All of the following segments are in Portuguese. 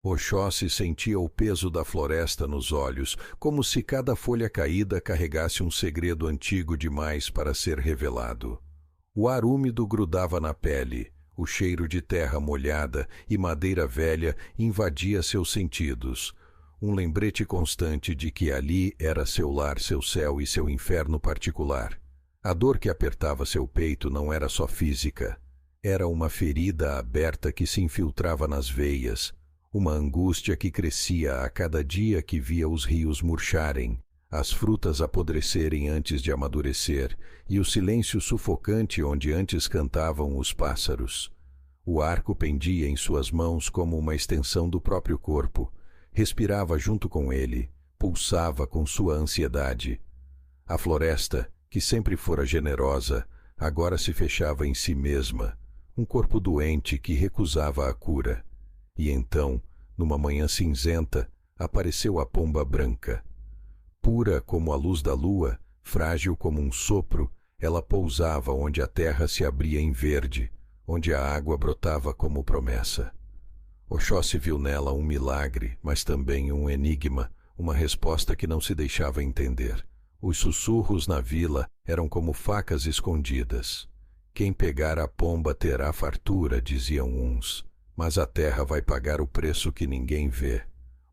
Oxóssi sentia o peso da floresta nos olhos, como se cada folha caída carregasse um segredo antigo demais para ser revelado. O ar úmido grudava na pele, o cheiro de terra molhada e madeira velha invadia seus sentidos, um lembrete constante de que ali era seu lar, seu céu e seu inferno particular. A dor que apertava seu peito não era só física, era uma ferida aberta que se infiltrava nas veias, uma angústia que crescia a cada dia que via os rios murcharem, as frutas apodrecerem antes de amadurecer e o silêncio sufocante onde antes cantavam os pássaros. O arco pendia em suas mãos como uma extensão do próprio corpo, respirava junto com ele, pulsava com sua ansiedade. A floresta, que sempre fora generosa, agora se fechava em si mesma, um corpo doente que recusava a cura. E então, numa manhã cinzenta, apareceu a pomba branca. Pura como a luz da lua, frágil como um sopro, ela pousava onde a terra se abria em verde, onde a água brotava como promessa. Oxóssi viu nela um milagre, mas também um enigma, uma resposta que não se deixava entender. Os sussurros na vila eram como facas escondidas. Quem pegar a pomba terá fartura, diziam uns, mas a terra vai pagar o preço que ninguém vê.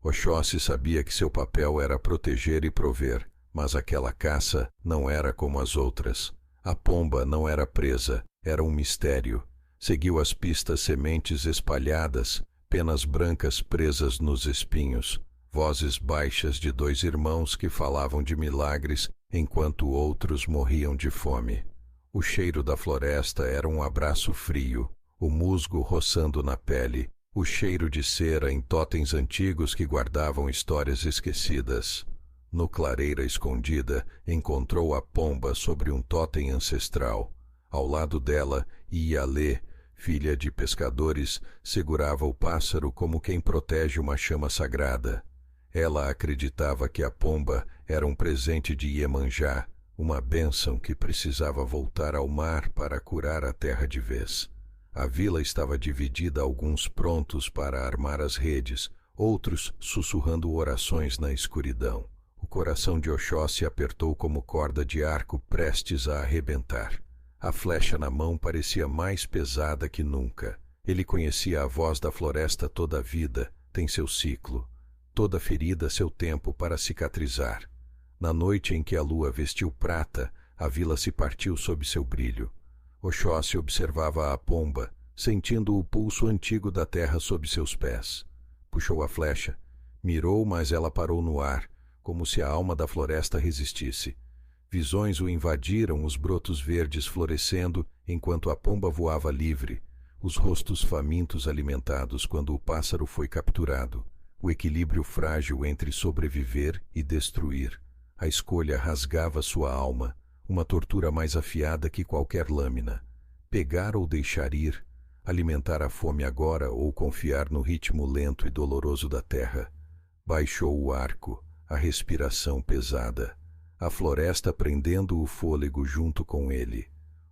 Oxóssi sabia que seu papel era proteger e prover, mas aquela caça não era como as outras. A pomba não era presa, era um mistério. Seguiu as pistas sementes espalhadas, penas brancas presas nos espinhos, vozes baixas de dois irmãos que falavam de milagres enquanto outros morriam de fome. O cheiro da floresta era um abraço frio, o musgo roçando na pele, o cheiro de cera em totens antigos que guardavam histórias esquecidas. No clareira escondida, encontrou a pomba sobre um totem ancestral. Ao lado dela, Ialê, filha de pescadores, segurava o pássaro como quem protege uma chama sagrada. Ela acreditava que a pomba era um presente de Iemanjá, uma bênção que precisava voltar ao mar para curar a terra de vez. A vila estava dividida, alguns prontos para armar as redes, outros sussurrando orações na escuridão. O coração de Oxóssi apertou como corda de arco prestes a arrebentar. A flecha na mão parecia mais pesada que nunca. Ele conhecia a voz da floresta: toda vida tem seu ciclo, toda ferida seu tempo para cicatrizar. Na noite em que a lua vestiu prata, a vila se partiu sob seu brilho. Oxóssi observava a pomba, sentindo o pulso antigo da terra sob seus pés. Puxou a flecha, mirou, mas ela parou no ar, como se a alma da floresta resistisse. Visões o invadiram, os brotos verdes florescendo enquanto a pomba voava livre, os rostos famintos alimentados quando o pássaro foi capturado, o equilíbrio frágil entre sobreviver e destruir. A escolha rasgava sua alma, uma tortura mais afiada que qualquer lâmina. Pegar ou deixar ir, alimentar a fome agora ou confiar no ritmo lento e doloroso da terra. Baixou o arco, a respiração pesada, a floresta prendendo o fôlego junto com ele.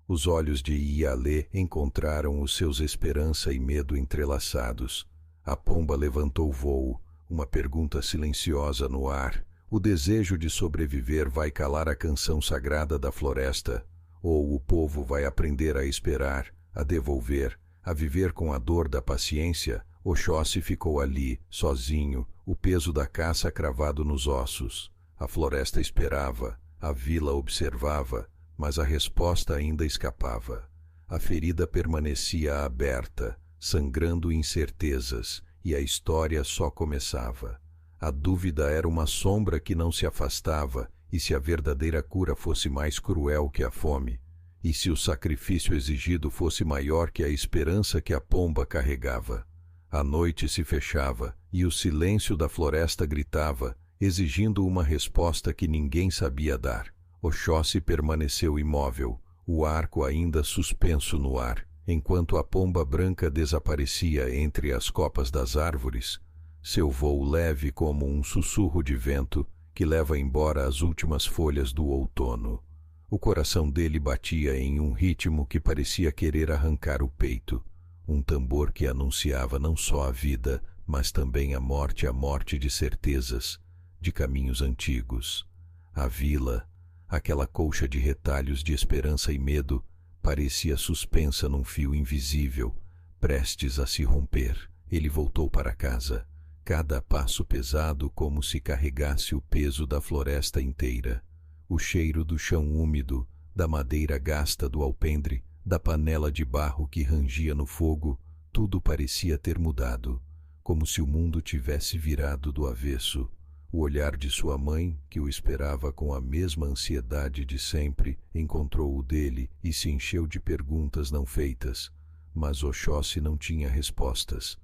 Os olhos de Ialê encontraram os seus esperança e medo entrelaçados. A pomba levantou voo, uma pergunta silenciosa no ar. O desejo de sobreviver vai calar a canção sagrada da floresta, ou o povo vai aprender a esperar, a devolver, a viver com a dor da paciência? Oxóssi ficou ali, sozinho, o peso da caça cravado nos ossos. A floresta esperava, a vila observava, mas a resposta ainda escapava. A ferida permanecia aberta, sangrando incertezas, e a história só começava. A dúvida era uma sombra que não se afastava, e se a verdadeira cura fosse mais cruel que a fome? E se o sacrifício exigido fosse maior que a esperança que a pomba carregava? A noite se fechava, e o silêncio da floresta gritava, exigindo uma resposta que ninguém sabia dar. Oxóssi permaneceu imóvel, o arco ainda suspenso no ar, enquanto a pomba branca desaparecia entre as copas das árvores, seu voo leve como um sussurro de vento que leva embora as últimas folhas do outono. O coração dele batia em um ritmo que parecia querer arrancar o peito, um tambor que anunciava não só a vida, mas também a morte de certezas, de caminhos antigos. A vila, aquela colcha de retalhos de esperança e medo, parecia suspensa num fio invisível, prestes a se romper. Ele voltou para casa, cada passo pesado como se carregasse o peso da floresta inteira. O cheiro do chão úmido, da madeira gasta do alpendre, da panela de barro que rangia no fogo, tudo parecia ter mudado, como se o mundo tivesse virado do avesso. O olhar de sua mãe, que o esperava com a mesma ansiedade de sempre, encontrou o dele e se encheu de perguntas não feitas. Mas Oxóssi não tinha respostas.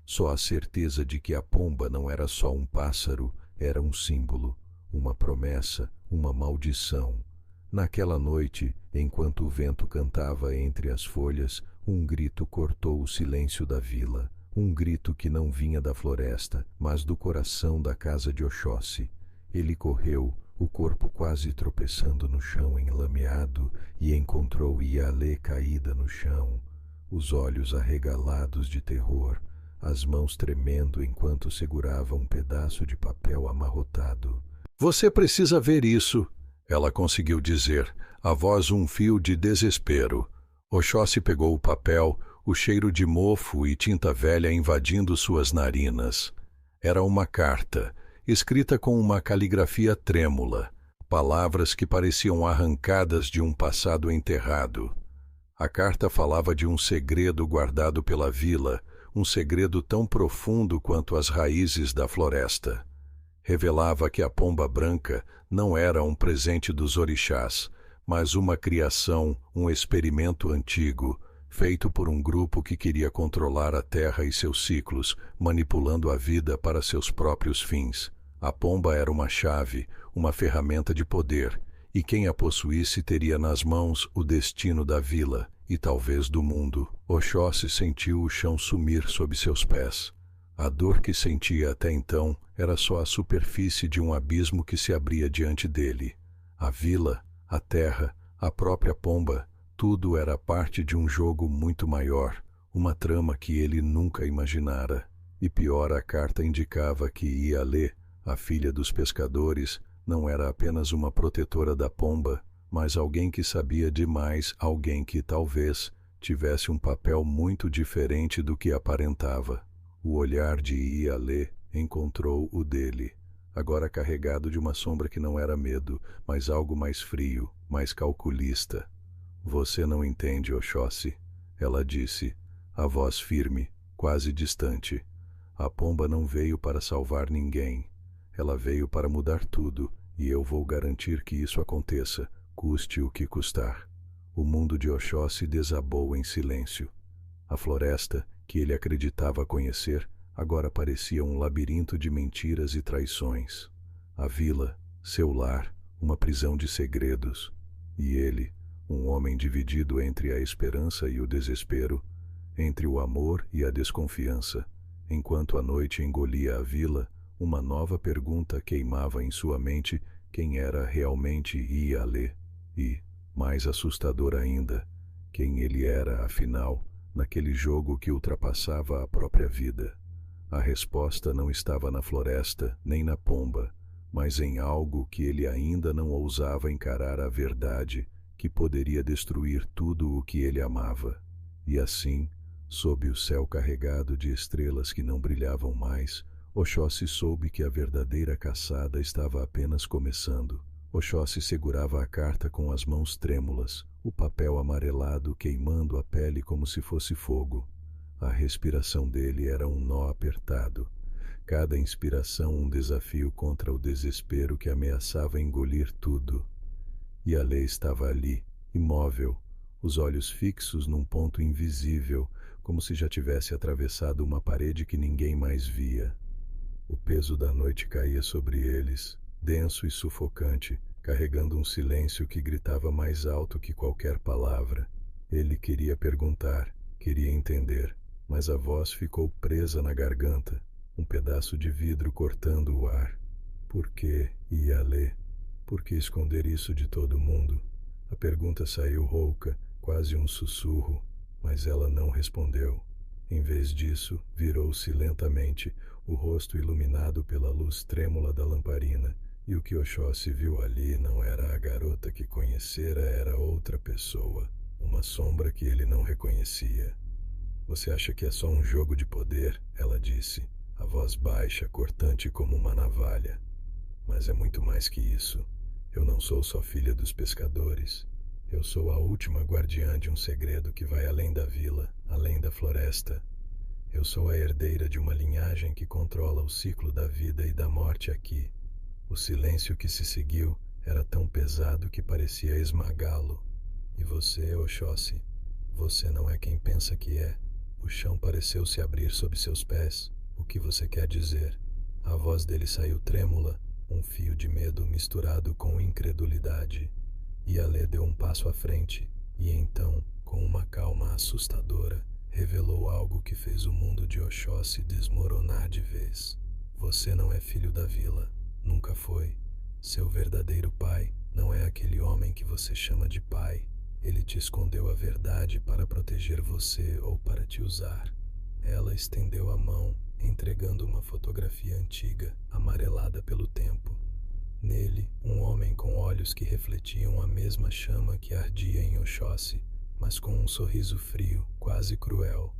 Só a certeza de que a pomba não era só um pássaro, era um símbolo, uma promessa, uma maldição. Naquela noite, enquanto o vento cantava entre as folhas, um grito cortou o silêncio da vila. Um grito que não vinha da floresta, mas do coração da casa de Oxóssi. Ele correu, o corpo quase tropeçando no chão enlameado, e encontrou Ialê caída no chão, os olhos arregalados de terror, as mãos tremendo enquanto segurava um pedaço de papel amarrotado. "Você precisa ver isso", ela conseguiu dizer, a voz um fio de desespero. Oxóssi pegou o papel, o cheiro de mofo e tinta velha invadindo suas narinas. Era uma carta, escrita com uma caligrafia trêmula, palavras que pareciam arrancadas de um passado enterrado. A carta falava de um segredo guardado pela vila, um segredo tão profundo quanto as raízes da floresta. Revelava que a pomba branca não era um presente dos orixás, mas uma criação, um experimento antigo, feito por um grupo que queria controlar a terra e seus ciclos, manipulando a vida para seus próprios fins. A pomba era uma chave, uma ferramenta de poder, e quem a possuísse teria nas mãos o destino da vila e talvez do mundo. Oxóssi sentiu o chão sumir sob seus pés. A dor que sentia até então era só a superfície de um abismo que se abria diante dele. A vila, a terra, a própria pomba, tudo era parte de um jogo muito maior, uma trama que ele nunca imaginara. E pior, a carta indicava que Ialê, a filha dos pescadores, não era apenas uma protetora da pomba, mas alguém que sabia demais, alguém que talvez tivesse um papel muito diferente do que aparentava. O olhar de Ialê encontrou o dele, agora carregado de uma sombra que não era medo, mas algo mais frio, mais calculista. "Você não entende, Oxóssi", ela disse, a voz firme, quase distante. "A pomba não veio para salvar ninguém. Ela veio para mudar tudo, e eu vou garantir que isso aconteça, custe o que custar." O mundo de Oxóssi desabou em silêncio. A floresta, que ele acreditava conhecer, agora parecia um labirinto de mentiras e traições. A vila, seu lar, uma prisão de segredos. E ele, um homem dividido entre a esperança e o desespero, entre o amor e a desconfiança. Enquanto a noite engolia a vila, uma nova pergunta queimava em sua mente: quem era realmente Ialê? E, mais assustador ainda, quem ele era, afinal, naquele jogo que ultrapassava a própria vida. A resposta não estava na floresta, nem na pomba, mas em algo que ele ainda não ousava encarar: a verdade, que poderia destruir tudo o que ele amava. E assim, sob o céu carregado de estrelas que não brilhavam mais, Oxóssi soube que a verdadeira caçada estava apenas começando. Oxóssi segurava a carta com as mãos trêmulas, o papel amarelado queimando a pele como se fosse fogo. A respiração dele era um nó apertado. Cada inspiração um desafio contra o desespero que ameaçava engolir tudo. Ialê estava ali, imóvel, os olhos fixos num ponto invisível, como se já tivesse atravessado uma parede que ninguém mais via. O peso da noite caía sobre eles, denso e sufocante, carregando um silêncio que gritava mais alto que qualquer palavra. Ele queria perguntar, queria entender, mas a voz ficou presa na garganta, um pedaço de vidro cortando o ar. Por que, Ialê? Por que esconder isso de todo mundo? A pergunta saiu rouca, quase um sussurro, mas ela não respondeu. Em vez disso, virou-se lentamente, o rosto iluminado pela luz trêmula da lamparina, e o que Oxóssi viu ali não era a garota que conhecera, era outra pessoa, uma sombra que ele não reconhecia. Você acha que é só um jogo de poder? Ela disse, a voz baixa, cortante como uma navalha. Mas é muito mais que isso. Eu não sou só filha dos pescadores. Eu sou a última guardiã de um segredo que vai além da vila, além da floresta. Eu sou a herdeira de uma linhagem que controla o ciclo da vida e da morte aqui. O silêncio que se seguiu era tão pesado que parecia esmagá-lo. E você, Oxóssi, você não é quem pensa que é. O chão pareceu se abrir sob seus pés. O que você quer dizer? A voz dele saiu trêmula, um fio de medo misturado com incredulidade. Yalê deu um passo à frente e então, com uma calma assustadora, revelou algo que fez o mundo de Oxóssi desmoronar de vez. Você não é filho da vila. Nunca foi. Seu verdadeiro pai não é aquele homem que você chama de pai. Ele te escondeu a verdade para proteger você ou para te usar. Ela estendeu a mão, entregando uma fotografia antiga, amarelada pelo tempo. Nele, um homem com olhos que refletiam a mesma chama que ardia em Oxóssi, mas com um sorriso frio, quase cruel.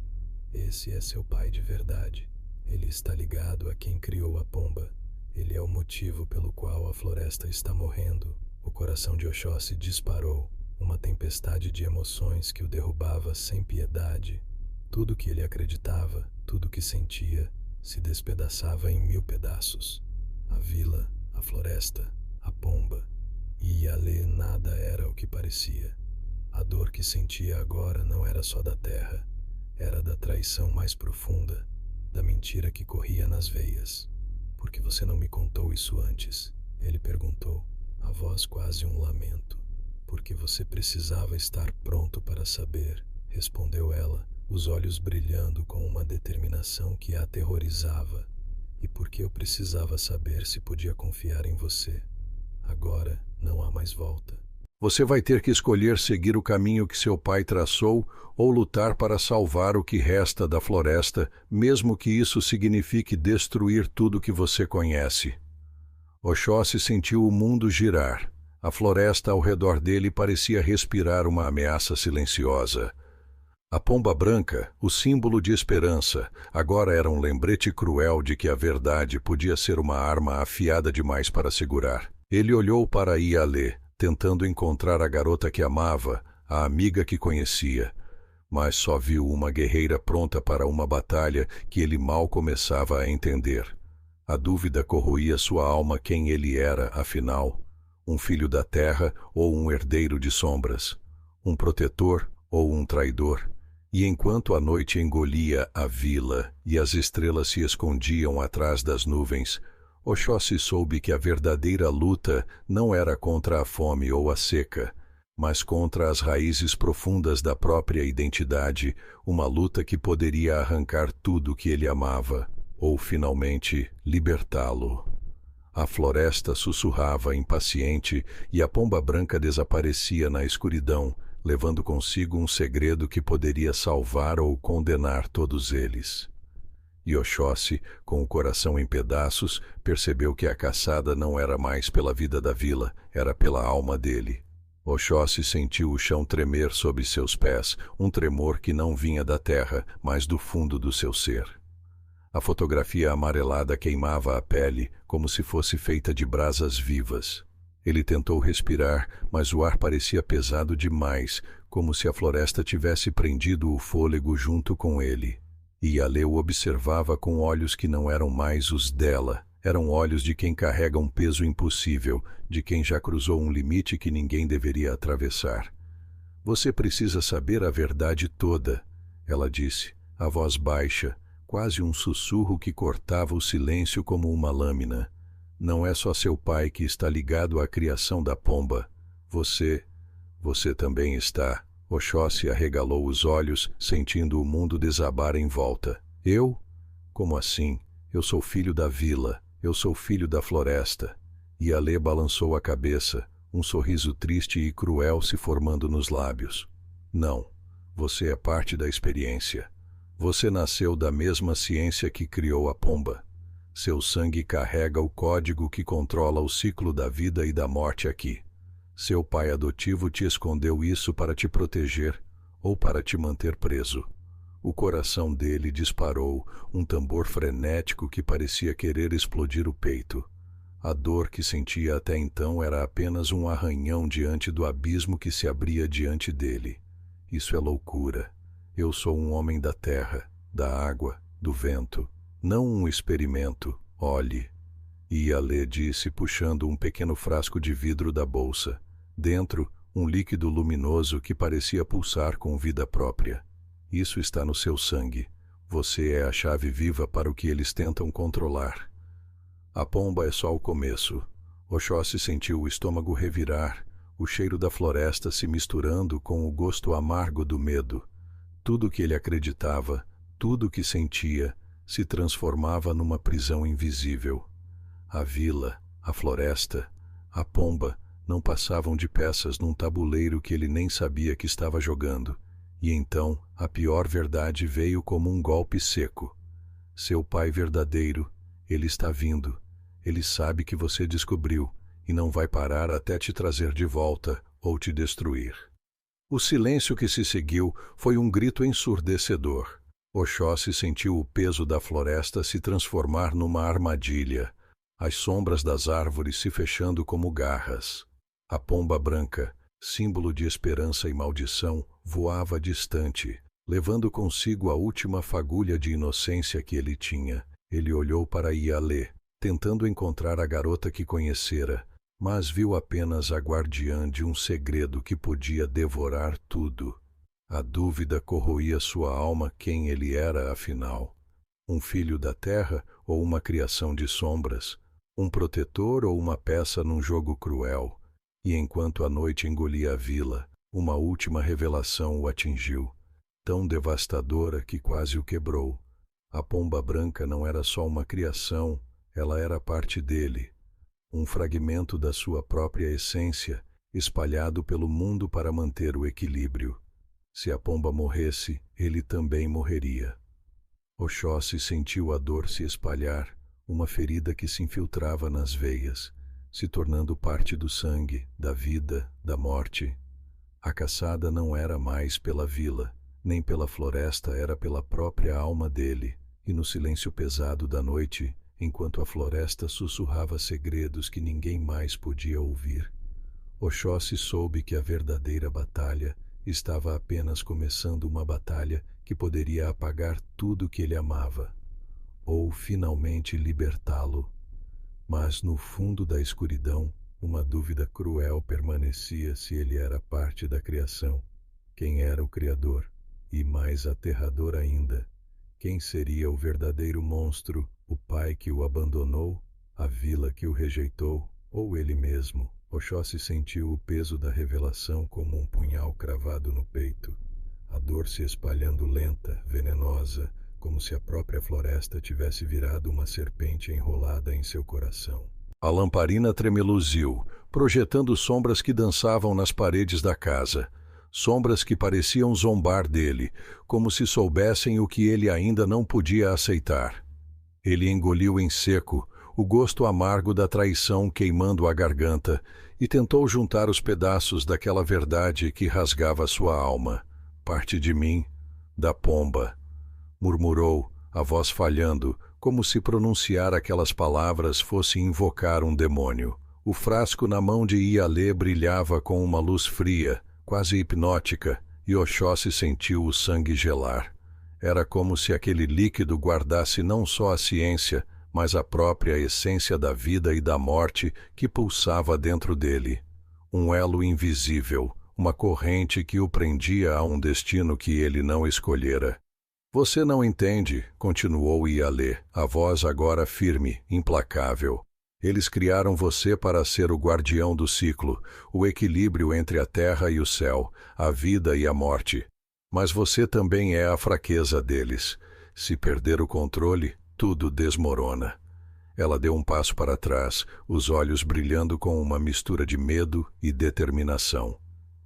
Esse é seu pai de verdade. Ele está ligado a quem criou a pomba. Ele é o motivo pelo qual a floresta está morrendo. O coração de Oxóssi disparou, uma tempestade de emoções que o derrubava sem piedade. Tudo que ele acreditava, tudo que sentia, se despedaçava em 1000 pedaços. A vila, a floresta, a pomba. E Yalê nada era o que parecia. A dor que sentia agora não era só da terra, era da traição mais profunda, da mentira que corria nas veias. Por que você não me contou isso antes? Ele perguntou, a voz quase um lamento. Porque você precisava estar pronto para saber, respondeu ela, os olhos brilhando com uma determinação que a aterrorizava. E porque eu precisava saber se podia confiar em você. Agora não há mais volta. Você vai ter que escolher seguir o caminho que seu pai traçou ou lutar para salvar o que resta da floresta, mesmo que isso signifique destruir tudo que você conhece. Oxóssi sentiu o mundo girar. A floresta ao redor dele parecia respirar uma ameaça silenciosa. A pomba branca, o símbolo de esperança, agora era um lembrete cruel de que a verdade podia ser uma arma afiada demais para segurar. Ele olhou para Yalê, tentando encontrar a garota que amava, a amiga que conhecia, mas só viu uma guerreira pronta para uma batalha que ele mal começava a entender. A dúvida corroía sua alma quem ele era, afinal, um filho da terra ou um herdeiro de sombras, um protetor ou um traidor. E enquanto a noite engolia a vila e as estrelas se escondiam atrás das nuvens, Oxóssi soube que a verdadeira luta não era contra a fome ou a seca, mas contra as raízes profundas da própria identidade, uma luta que poderia arrancar tudo que ele amava, ou finalmente libertá-lo. A floresta sussurrava impaciente e a pomba branca desaparecia na escuridão, levando consigo um segredo que poderia salvar ou condenar todos eles. E Oxóssi, com o coração em pedaços, percebeu que a caçada não era mais pela vida da vila, era pela alma dele. Oxóssi sentiu o chão tremer sob seus pés, um tremor que não vinha da terra, mas do fundo do seu ser. A fotografia amarelada queimava a pele, como se fosse feita de brasas vivas. Ele tentou respirar, mas o ar parecia pesado demais, como se a floresta tivesse prendido o fôlego junto com ele. E Yalê o observava com olhos que não eram mais os dela. Eram olhos de quem carrega um peso impossível, de quem já cruzou um limite que ninguém deveria atravessar. Você precisa saber a verdade toda, ela disse, a voz baixa, quase um sussurro que cortava o silêncio como uma lâmina. Não é só seu pai que está ligado à criação da pomba. Você também está. Oxóssi arregalou os olhos, sentindo o mundo desabar em volta. Eu? Como assim? Eu sou filho da vila. Eu sou filho da floresta. Yalê balançou a cabeça, um sorriso triste e cruel se formando nos lábios. Não, você é parte da experiência. Você nasceu da mesma ciência que criou a pomba. Seu sangue carrega o código que controla o ciclo da vida e da morte aqui. Seu pai adotivo te escondeu isso para te proteger ou para te manter preso. O coração dele disparou, um tambor frenético que parecia querer explodir o peito. A dor que sentia até então era apenas um arranhão diante do abismo que se abria diante dele. Isso é loucura. Eu sou um homem da terra, da água, do vento. Não um experimento. Olhe. Ialê disse, puxando um pequeno frasco de vidro da bolsa. Dentro, um líquido luminoso que parecia pulsar com vida própria. Isso está no seu sangue. Você é a chave viva para o que eles tentam controlar. A pomba é só o começo. Oxóssi sentiu o estômago revirar, o cheiro da floresta se misturando com o gosto amargo do medo. Tudo que ele acreditava, tudo que sentia, se transformava numa prisão invisível. A vila, a floresta, a pomba não passavam de peças num tabuleiro que ele nem sabia que estava jogando. E então a pior verdade veio como um golpe seco. Seu pai verdadeiro, ele está vindo. Ele sabe que você descobriu e não vai parar até te trazer de volta ou te destruir. O silêncio que se seguiu foi um grito ensurdecedor. Oxóssi sentiu o peso da floresta se transformar numa armadilha, as sombras das árvores se fechando como garras. A pomba branca, símbolo de esperança e maldição, voava distante, levando consigo a última fagulha de inocência que ele tinha. Ele olhou para Ialê, tentando encontrar a garota que conhecera, mas viu apenas a guardiã de um segredo que podia devorar tudo. A dúvida corroía sua alma quem ele era afinal. Um filho da terra ou uma criação de sombras? Um protetor ou uma peça num jogo cruel? E enquanto a noite engolia a vila, uma última revelação o atingiu, tão devastadora que quase o quebrou. A pomba branca não era só uma criação, ela era parte dele, um fragmento da sua própria essência, espalhado pelo mundo para manter o equilíbrio. Se a pomba morresse, ele também morreria. Oxóssi sentiu a dor se espalhar, uma ferida que se infiltrava nas veias, se tornando parte do sangue, da vida, da morte. A caçada não era mais pela vila, nem pela floresta, era pela própria alma dele, e no silêncio pesado da noite, enquanto a floresta sussurrava segredos que ninguém mais podia ouvir, Oxóssi soube que a verdadeira batalha estava apenas começando, uma batalha que poderia apagar tudo que ele amava, ou finalmente libertá-lo. Mas no fundo da escuridão, uma dúvida cruel permanecia se ele era parte da criação. Quem era o Criador? E mais aterrador ainda, quem seria o verdadeiro monstro? O pai que o abandonou? A vila que o rejeitou? Ou ele mesmo? Oxóssi sentiu o peso da revelação como um punhal cravado no peito, a dor se espalhando lenta, venenosa, como se a própria floresta tivesse virado uma serpente enrolada em seu coração. A lamparina tremeluziu, projetando sombras que dançavam nas paredes da casa, sombras que pareciam zombar dele, como se soubessem o que ele ainda não podia aceitar. Ele engoliu em seco, o gosto amargo da traição queimando a garganta, e tentou juntar os pedaços daquela verdade que rasgava sua alma. Parte de mim, da pomba, murmurou, a voz falhando, como se pronunciar aquelas palavras fosse invocar um demônio. O frasco na mão de Ialê brilhava com uma luz fria, quase hipnótica, e Oxóssi sentiu o sangue gelar. Era como se aquele líquido guardasse não só a ciência, mas a própria essência da vida e da morte que pulsava dentro dele. Um elo invisível, uma corrente que o prendia a um destino que ele não escolhera. Você não entende, continuou Ialê, a voz agora firme, implacável. Eles criaram você para ser o guardião do ciclo, o equilíbrio entre a terra e o céu, a vida e a morte. Mas você também é a fraqueza deles. Se perder o controle, tudo desmorona. Ela deu um passo para trás, os olhos brilhando com uma mistura de medo e determinação.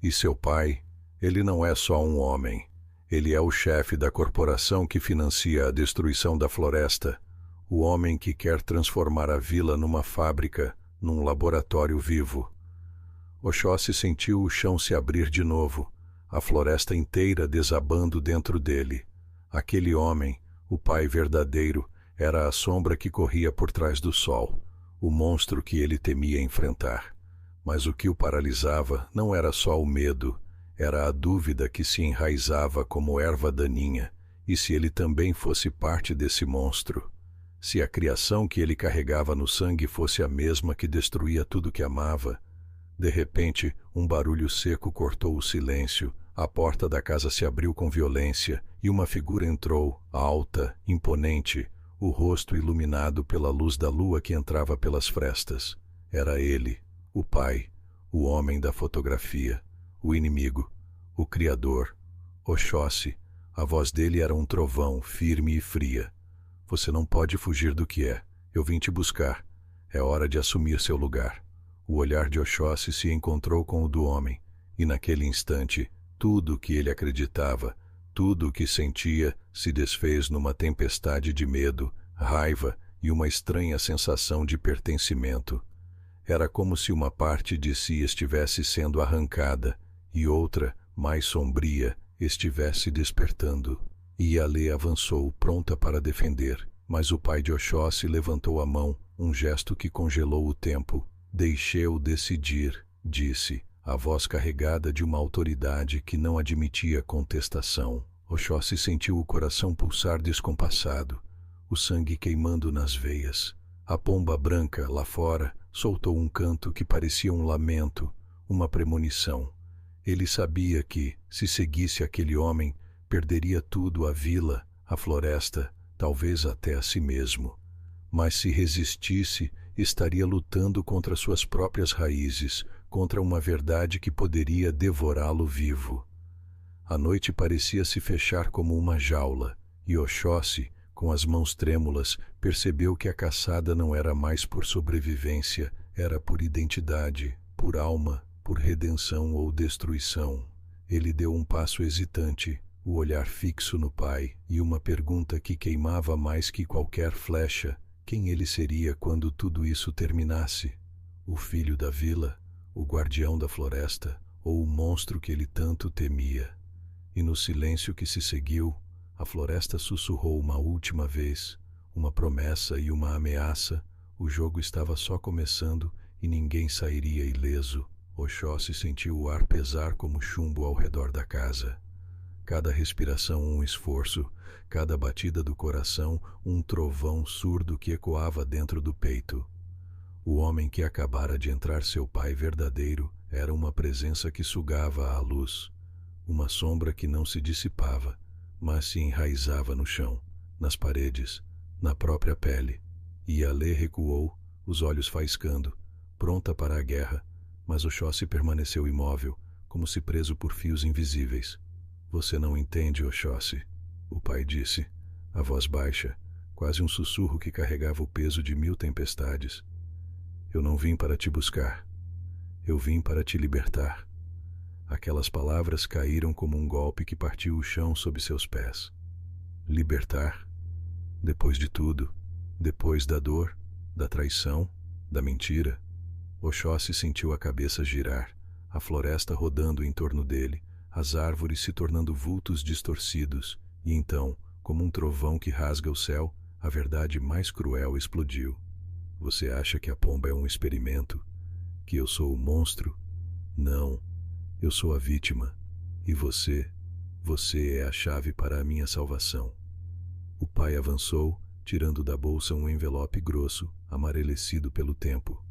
E seu pai? Ele não é só um homem. Ele é o chefe da corporação que financia a destruição da floresta, o homem que quer transformar a vila numa fábrica, num laboratório vivo. Oxóssi sentiu o chão se abrir de novo, a floresta inteira desabando dentro dele. Aquele homem, o pai verdadeiro, era a sombra que corria por trás do sol, o monstro que ele temia enfrentar. Mas o que o paralisava não era só o medo, era a dúvida que se enraizava como erva daninha, e se ele também fosse parte desse monstro. Se a criação que ele carregava no sangue fosse a mesma que destruía tudo que amava. De repente, um barulho seco cortou o silêncio, a porta da casa se abriu com violência e uma figura entrou, alta, imponente, o rosto iluminado pela luz da lua que entrava pelas frestas. Era ele, o pai, o homem da fotografia, o inimigo, o criador, Oxóssi. A voz dele era um trovão, firme e fria. Você não pode fugir do que é. Eu vim te buscar. É hora de assumir seu lugar. O olhar de Oxóssi se encontrou com o do homem, e naquele instante, tudo o que ele acreditava, tudo o que sentia, se desfez numa tempestade de medo, raiva e uma estranha sensação de pertencimento. Era como se uma parte de si estivesse sendo arrancada e outra, mais sombria, estivesse despertando. Ialê avançou, pronta para defender, mas o pai de Oxóssi levantou a mão, um gesto que congelou o tempo. Deixe-o decidir, disse, a voz carregada de uma autoridade que não admitia contestação. Oxóssi sentiu o coração pulsar descompassado, o sangue queimando nas veias. A pomba branca, lá fora, soltou um canto que parecia um lamento, uma premonição. Ele sabia que, se seguisse aquele homem, perderia tudo, a vila, a floresta, talvez até a si mesmo. Mas se resistisse, estaria lutando contra suas próprias raízes, contra uma verdade que poderia devorá-lo vivo. A noite parecia se fechar como uma jaula, e Oxóssi, com as mãos trêmulas, percebeu que a caçada não era mais por sobrevivência, era por identidade, por alma, por redenção ou destruição. Ele deu um passo hesitante, o olhar fixo no pai, e uma pergunta que queimava mais que qualquer flecha: quem ele seria quando tudo isso terminasse? O filho da vila, o guardião da floresta, ou o monstro que ele tanto temia? E no silêncio que se seguiu, a floresta sussurrou uma última vez, uma promessa e uma ameaça. O jogo estava só começando e ninguém sairia ileso. Oxóssi sentiu o ar pesar como chumbo ao redor da casa. Cada respiração um esforço, cada batida do coração um trovão surdo que ecoava dentro do peito. O homem que acabara de entrar, seu pai verdadeiro, era uma presença que sugava a luz, uma sombra que não se dissipava, mas se enraizava no chão, nas paredes, na própria pele. Ialê recuou, os olhos faiscando, pronta para a guerra, mas Oxóssi permaneceu imóvel, como se preso por fios invisíveis. Você não entende, Oxóssi, o pai disse, a voz baixa, quase um sussurro que carregava o peso de 1000 tempestades. Eu não vim para te buscar. Eu vim para te libertar. Aquelas palavras caíram como um golpe que partiu o chão sob seus pés. Libertar? Depois de tudo, depois da dor, da traição, da mentira. Oxóssi sentiu a cabeça girar, a floresta rodando em torno dele, as árvores se tornando vultos distorcidos, e então, como um trovão que rasga o céu, a verdade mais cruel explodiu. Você acha que a pomba é um experimento? Que eu sou o monstro? Não, eu sou a vítima. E você é a chave para a minha salvação. O pai avançou, tirando da bolsa um envelope grosso, amarelecido pelo tempo.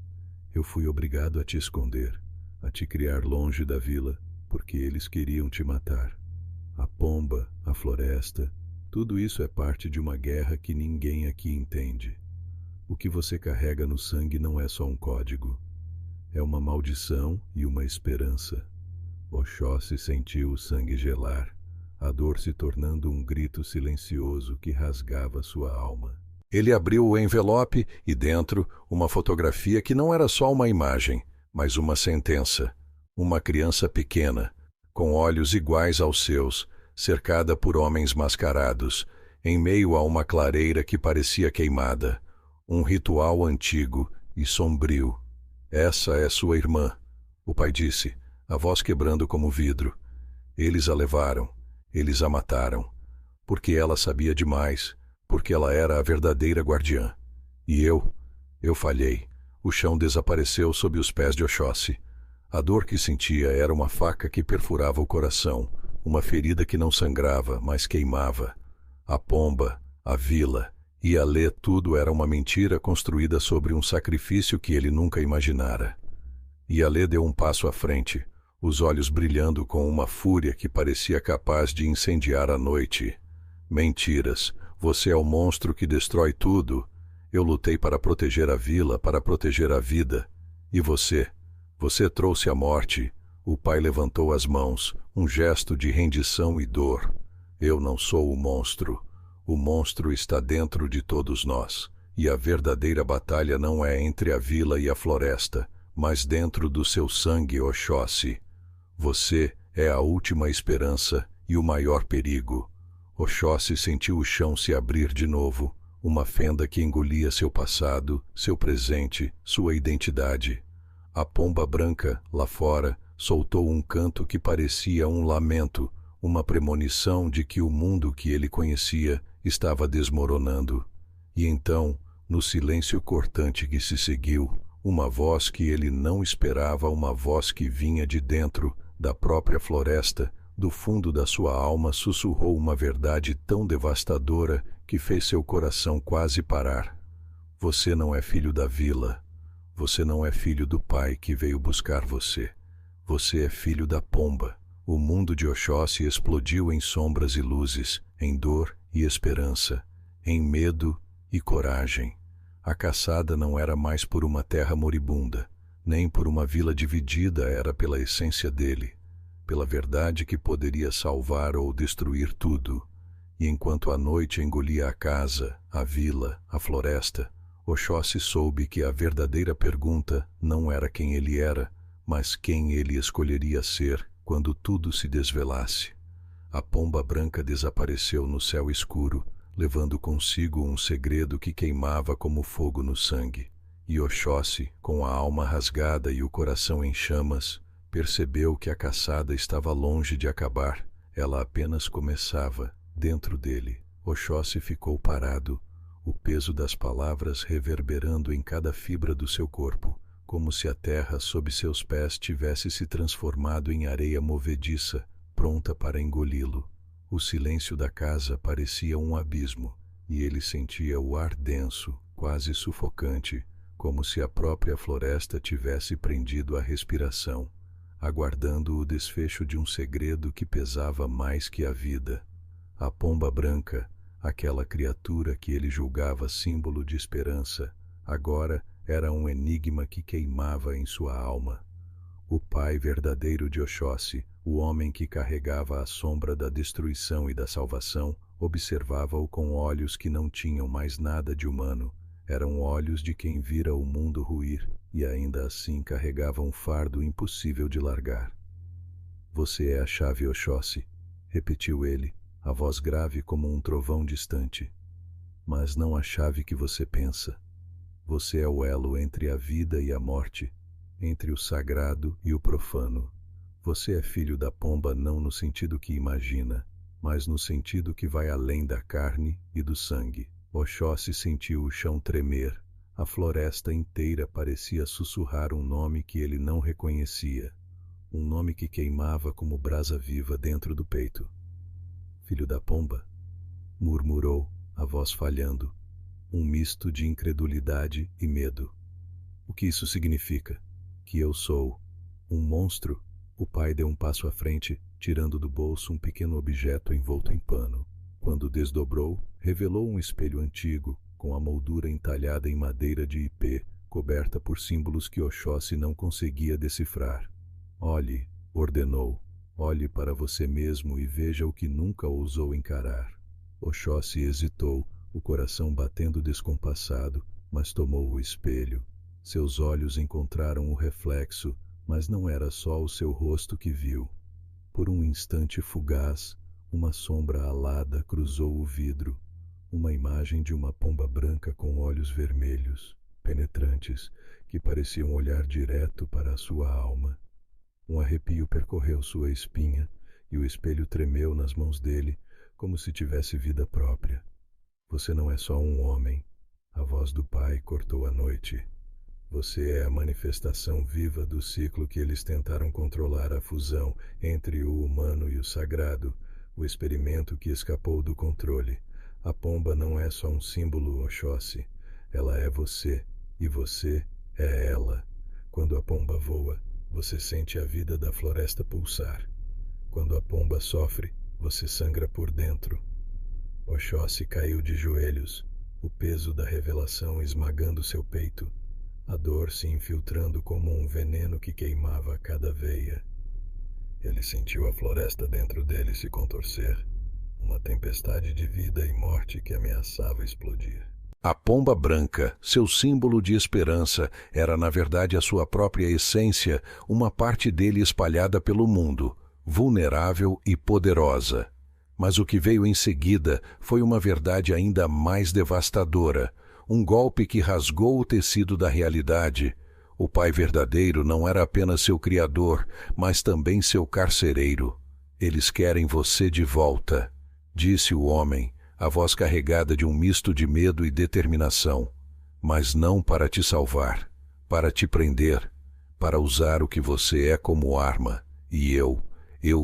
Eu fui obrigado a te esconder, a te criar longe da vila, porque eles queriam te matar. A pomba, a floresta, tudo isso é parte de uma guerra que ninguém aqui entende. O que você carrega no sangue não é só um código. É uma maldição e uma esperança. Oxóssi sentiu o sangue gelar, a dor se tornando um grito silencioso que rasgava sua alma. Ele abriu o envelope e dentro uma fotografia que não era só uma imagem, mas uma sentença. Uma criança pequena, com olhos iguais aos seus, cercada por homens mascarados, em meio a uma clareira que parecia queimada, um ritual antigo e sombrio. Essa é sua irmã, o pai disse, a voz quebrando como vidro. Eles a levaram, eles a mataram, porque ela sabia demais, porque ela era a verdadeira guardiã. E eu falhei. O chão desapareceu sob os pés de Oxóssi. A dor que sentia era uma faca que perfurava o coração, uma ferida que não sangrava, mas queimava. A pomba, a vila e Alê, tudo era uma mentira construída sobre um sacrifício que ele nunca imaginara. E Alê deu um passo à frente, os olhos brilhando com uma fúria que parecia capaz de incendiar a noite. Mentiras, você é o monstro que destrói tudo. Eu lutei para proteger a vila, para proteger a vida. E você trouxe a morte. O pai levantou as mãos, um gesto de rendição e dor. Eu não sou o monstro. O monstro está dentro de todos nós. E a verdadeira batalha não é entre a vila e a floresta, mas dentro do seu sangue, Oxóssi. Você é a última esperança e o maior perigo. Oxóssi sentiu o chão se abrir de novo, uma fenda que engolia seu passado, seu presente, sua identidade. A pomba branca, lá fora, soltou um canto que parecia um lamento, uma premonição de que o mundo que ele conhecia estava desmoronando. E então, no silêncio cortante que se seguiu, uma voz que ele não esperava, uma voz que vinha de dentro, da própria floresta, do fundo da sua alma, sussurrou uma verdade tão devastadora que fez seu coração quase parar. Você não é filho da vila. Você não é filho do pai que veio buscar você. Você é filho da pomba. O mundo de Oxóssi explodiu em sombras e luzes, em dor e esperança, em medo e coragem. A caçada não era mais por uma terra moribunda, nem por uma vila dividida, era pela essência dele, pela verdade que poderia salvar ou destruir tudo. E enquanto a noite engolia a casa, a vila, a floresta, Oxóssi soube que a verdadeira pergunta não era quem ele era, mas quem ele escolheria ser quando tudo se desvelasse. A pomba branca desapareceu no céu escuro, levando consigo um segredo que queimava como fogo no sangue. E Oxóssi, com a alma rasgada e o coração em chamas, percebeu que a caçada estava longe de acabar. Ela apenas começava, dentro dele. Oxóssi ficou parado, o peso das palavras reverberando em cada fibra do seu corpo, como se a terra sob seus pés tivesse se transformado em areia movediça, pronta para engoli-lo. O silêncio da casa parecia um abismo, e ele sentia o ar denso, quase sufocante, como se a própria floresta tivesse prendido a respiração, aguardando o desfecho de um segredo que pesava mais que a vida. A pomba branca, aquela criatura que ele julgava símbolo de esperança, agora era um enigma que queimava em sua alma. O pai verdadeiro de Oxóssi, o homem que carregava a sombra da destruição e da salvação, observava-o com olhos que não tinham mais nada de humano. Eram olhos de quem vira o mundo ruir e ainda assim carregava um fardo impossível de largar. Você é a chave, Oxóssi, repetiu ele, a voz grave como um trovão distante. Mas não a chave que você pensa. Você é o elo entre a vida e a morte, entre o sagrado e o profano. Você é filho da pomba não no sentido que imagina, mas no sentido que vai além da carne e do sangue. Oxóssi sentiu o chão tremer. A floresta inteira parecia sussurrar um nome que ele não reconhecia, um nome que queimava como brasa viva dentro do peito. Filho da pomba, murmurou, a voz falhando, um misto de incredulidade e medo. O que isso significa? Que eu sou um monstro? O pai deu um passo à frente, tirando do bolso um pequeno objeto envolto em pano. Quando desdobrou, revelou um espelho antigo, com a moldura entalhada em madeira de ipê, coberta por símbolos que Oxóssi não conseguia decifrar. Olhe, ordenou, olhe para você mesmo e veja o que nunca ousou encarar. Oxóssi hesitou, o coração batendo descompassado, mas tomou o espelho. Seus olhos encontraram o reflexo, mas não era só o seu rosto que viu. Por um instante fugaz, Uma sombra alada cruzou o vidro, uma imagem de uma pomba branca com olhos vermelhos, penetrantes, que pareciam olhar direto para a sua alma. Um arrepio percorreu sua espinha e o espelho tremeu nas mãos dele, como se tivesse vida própria. Você não é só um homem. A voz do pai cortou a noite. Você é a manifestação viva do ciclo que eles tentaram controlar, a fusão entre o humano e o sagrado, o experimento que escapou do controle. A pomba não é só um símbolo, Oxóssi. Ela é você, e você é ela. Quando a pomba voa, você sente a vida da floresta pulsar. Quando a pomba sofre, você sangra por dentro. Oxóssi caiu de joelhos, o peso da revelação esmagando seu peito, a dor se infiltrando como um veneno que queimava cada veia. Ele sentiu a floresta dentro dele se contorcer, uma tempestade de vida e morte que ameaçava explodir. A pomba branca, seu símbolo de esperança, era na verdade a sua própria essência, uma parte dele espalhada pelo mundo, vulnerável e poderosa. Mas o que veio em seguida foi uma verdade ainda mais devastadora, um golpe que rasgou o tecido da realidade. O pai verdadeiro não era apenas seu criador, mas também seu carcereiro. Eles querem você de volta, disse o homem, a voz carregada de um misto de medo e determinação. Mas não para te salvar, para te prender, para usar o que você é como arma. E eu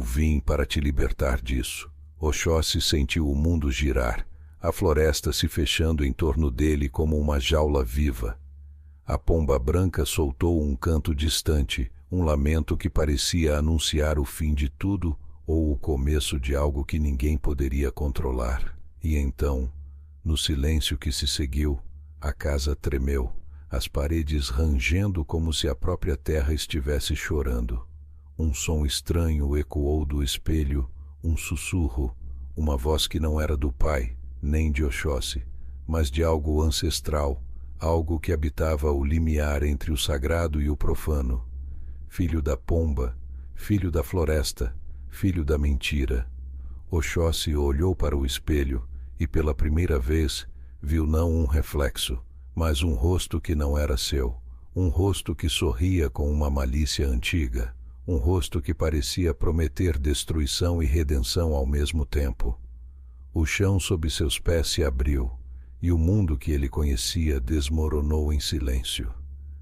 vim para te libertar disso. Oxóssi sentiu o mundo girar, a floresta se fechando em torno dele como uma jaula viva. A pomba branca soltou um canto distante, um lamento que parecia anunciar o fim de tudo ou o começo de algo que ninguém poderia controlar. E então, no silêncio que se seguiu, a casa tremeu, as paredes rangendo como se a própria terra estivesse chorando. Um som estranho ecoou do espelho, um sussurro, uma voz que não era do pai, nem de Oxóssi, mas de algo ancestral, algo que habitava o limiar entre o sagrado e o profano. Filho da pomba, filho da floresta, filho da mentira. Oxóssi olhou para o espelho e pela primeira vez viu não um reflexo, mas um rosto que não era seu, um rosto que sorria com uma malícia antiga, um rosto que parecia prometer destruição e redenção ao mesmo tempo. O chão sob seus pés se abriu, e o mundo que ele conhecia desmoronou em silêncio.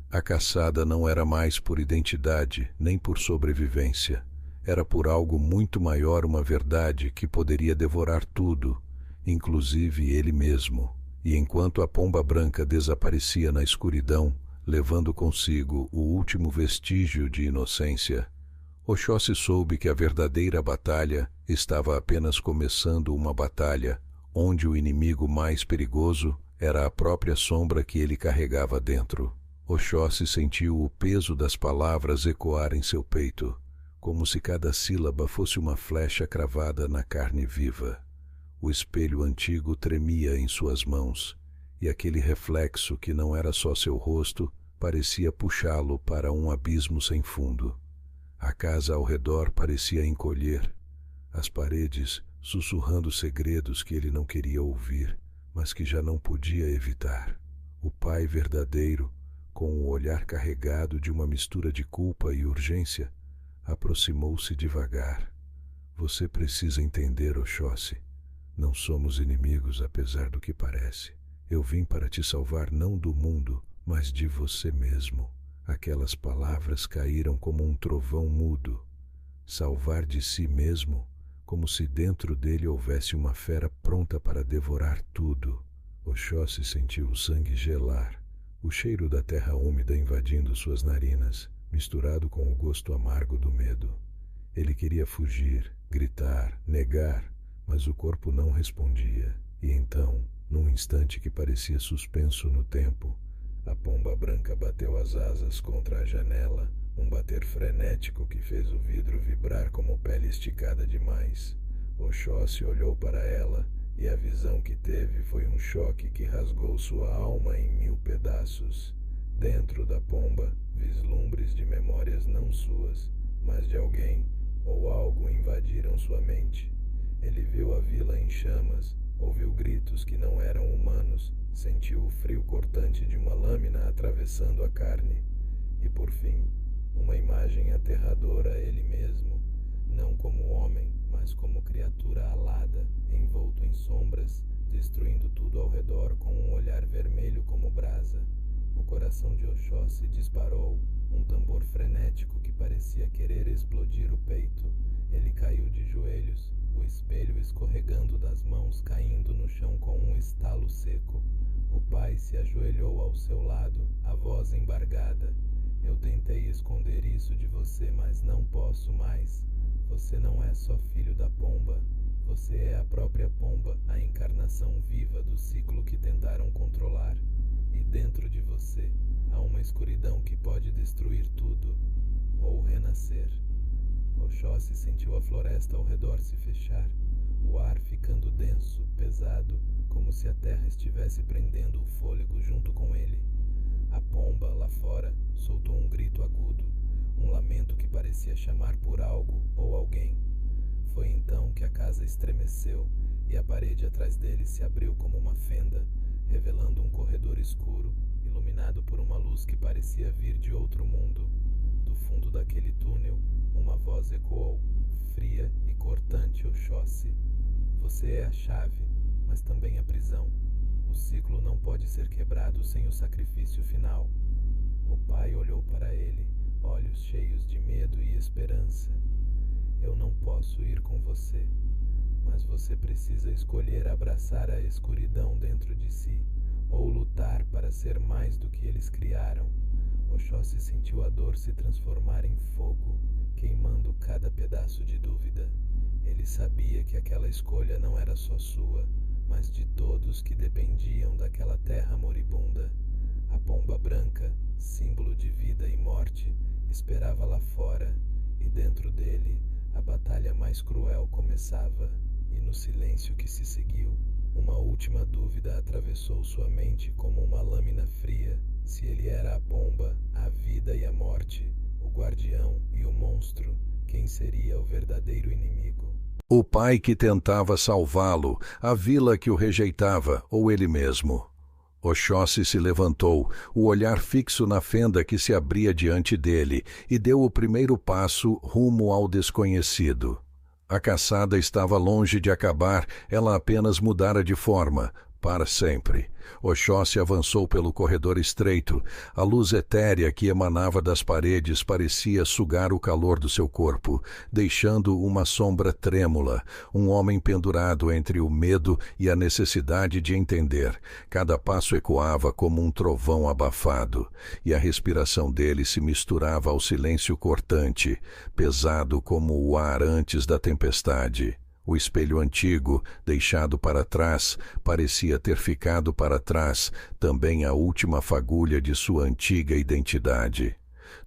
A caçada não era mais por identidade, nem por sobrevivência. Era por algo muito maior, uma verdade que poderia devorar tudo, inclusive ele mesmo. E enquanto a pomba branca desaparecia na escuridão, levando consigo o último vestígio de inocência, Oxóssi soube que a verdadeira batalha estava apenas começando, uma batalha onde o inimigo mais perigoso era a própria sombra que ele carregava dentro. Oxóssi sentiu o peso das palavras ecoar em seu peito, como se cada sílaba fosse uma flecha cravada na carne viva. O espelho antigo tremia em suas mãos, e aquele reflexo que não era só seu rosto parecia puxá-lo para um abismo sem fundo. A casa ao redor parecia encolher, as paredes sussurrando segredos que ele não queria ouvir, mas que já não podia evitar. O pai verdadeiro, com o olhar carregado de uma mistura de culpa e urgência, aproximou-se devagar. Você precisa entender, Oxóssi. Não somos inimigos, apesar do que parece. Eu vim para te salvar não do mundo, mas de você mesmo. Aquelas palavras caíram como um trovão mudo. Salvar de si mesmo, como se dentro dele houvesse uma fera pronta para devorar tudo. Oxóssi sentiu o sangue gelar, o cheiro da terra úmida invadindo suas narinas, misturado com o gosto amargo do medo. Ele queria fugir, gritar, negar, mas o corpo não respondia. E então, num instante que parecia suspenso no tempo, a pomba branca bateu as asas contra a janela, um bater frenético que fez o vidro vibrar como pele esticada demais. Oxóssi olhou para ela, e a visão que teve foi um choque que rasgou sua alma em 1000 pedaços. Dentro da pomba, vislumbres de memórias não suas, mas de alguém ou algo invadiram sua mente. Ele viu a vila em chamas, ouviu gritos que não eram humanos, sentiu o frio cortante de uma lâmina atravessando a carne e, por fim, uma imagem aterradora a ele mesmo, não como homem, mas como criatura alada, envolto em sombras, destruindo tudo ao redor com um olhar vermelho como brasa. O coração de Oxóssi disparou, um tambor frenético que parecia querer explodir o peito. Ele caiu de joelhos, o espelho escorregando das mãos, caindo no chão com um estalo seco. O pai se ajoelhou ao seu lado, a voz embargada. Eu tentei esconder isso de você, mas não posso mais. Você não é só filho da pomba. Você é a própria pomba, a encarnação viva do ciclo que tentaram controlar. E dentro de você há uma escuridão que pode destruir tudo, ou renascer. Oxóssi sentiu a floresta ao redor se fechar, o ar ficando denso, pesado, como se a terra estivesse prendendo o fôlego junto com ele. A pomba, lá fora, soltou um grito agudo, um lamento que parecia chamar por algo ou alguém. Foi então que a casa estremeceu e a parede atrás dele se abriu como uma fenda, revelando um corredor escuro, iluminado por uma luz que parecia vir de outro mundo. Do fundo daquele túnel, uma voz ecoou, fria e cortante: Oxóssi. Você é a chave, mas também a prisão. O ciclo não pode ser quebrado sem o sacrifício final. O pai olhou para ele, olhos cheios de medo e esperança. Eu não posso ir com você, mas você precisa escolher abraçar a escuridão dentro de si, ou lutar para ser mais do que eles criaram. Oxóssi sentiu a dor se transformar em fogo, queimando cada pedaço de dúvida. Ele sabia que aquela escolha não era só sua, mas de todos que dependiam daquela terra moribunda. A pomba branca, símbolo de vida e morte, esperava lá fora, e dentro dele a batalha mais cruel começava. E no silêncio que se seguiu, uma última dúvida atravessou sua mente como uma lâmina fria: se ele era a pomba, a vida e a morte, o guardião e o monstro, quem seria o verdadeiro inimigo? O pai que tentava salvá-lo, a vila que o rejeitava, ou ele mesmo? Oxóssi se levantou, o olhar fixo na fenda que se abria diante dele, e deu o primeiro passo rumo ao desconhecido. A caçada estava longe de acabar, ela apenas mudara de forma, para sempre. Oxóssi avançou pelo corredor estreito. A luz etérea que emanava das paredes parecia sugar o calor do seu corpo, deixando uma sombra trêmula, um homem pendurado entre o medo e a necessidade de entender. Cada passo ecoava como um trovão abafado, e a respiração dele se misturava ao silêncio cortante, pesado como o ar antes da tempestade. O espelho antigo, deixado para trás, parecia ter ficado para trás também a última fagulha de sua antiga identidade.